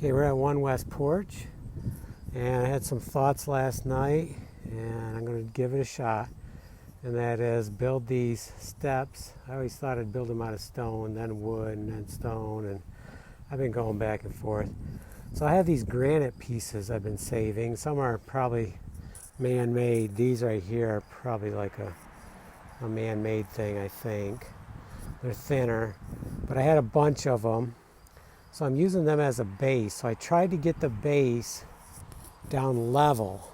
Okay, we're at One West Porch, and I had some thoughts last night, and I'm going to give it a shot. And that is build these steps. I always thought I'd build them out of stone, then wood, and then stone, and I've been going back and forth. So I have these granite pieces I've been saving. Some are probably man-made. These right here are probably like a man-made thing, I think. They're thinner, but I had a bunch of them. So I'm using them as a base. So I tried to get the base down level.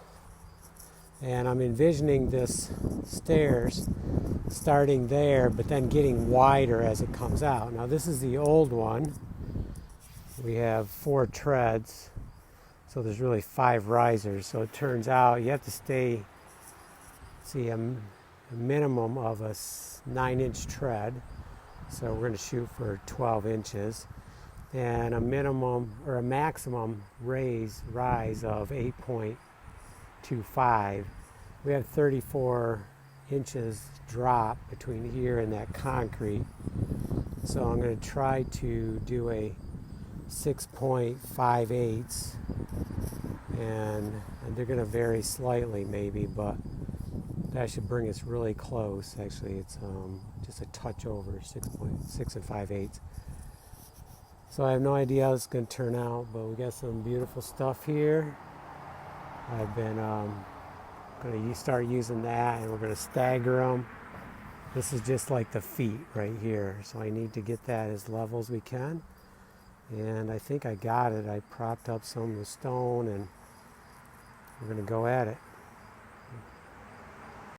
And I'm envisioning this stairs starting there, but then getting wider as it comes out. Now this is the old one. We have 4 treads. So there's really 5 risers. So it turns out you have to stay, a minimum of a 9-inch tread. So we're going to shoot for 12 inches. And a minimum or a maximum rise of 8.25. We have 34 inches drop between here and that concrete. So I'm going to try to do a 6.58, and they're going to vary slightly maybe, but that should bring us really close. Actually, it's just a touch over 6.6 and 5/8. So I have no idea how it's going to turn out, but we got some beautiful stuff here. I've been going to start using that, and we're going to stagger them. This is just like the feet right here, so I need to get that as level as we can. And I think I got it. I propped up some of the stone, and we're going to go at it.